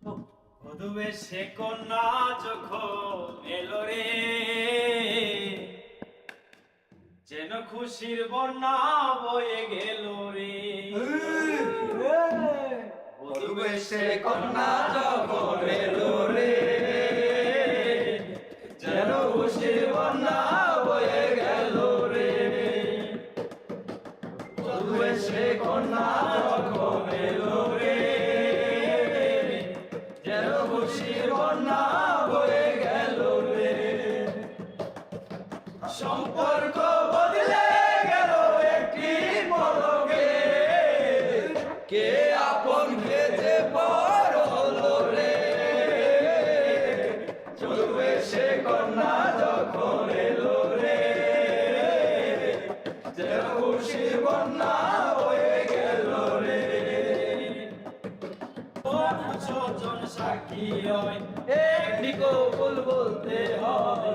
বধুবে সে কন্যা যখন এলো রে, যেন খুশির বন্যা বয়ে গেল রে। বধুবে সে কন্যা যখন এলো রে, যেন খুশির বন্যা বয়ে গেল রে। বধুবে সে কন্যা যখন এলো রে, যেন খুশির বন্যা বয়ে গেল রে। সম্পর্ক বদলে গেল একটি পলকে, কে আপন কে যে পর হলো রে। বধুবে সে কন্যা যখন এলো রে, যেন খুশির বন্যা বয়ে গেল রে। ছজন সাক্ষী হয়, একটি কবুল বলতে হয়।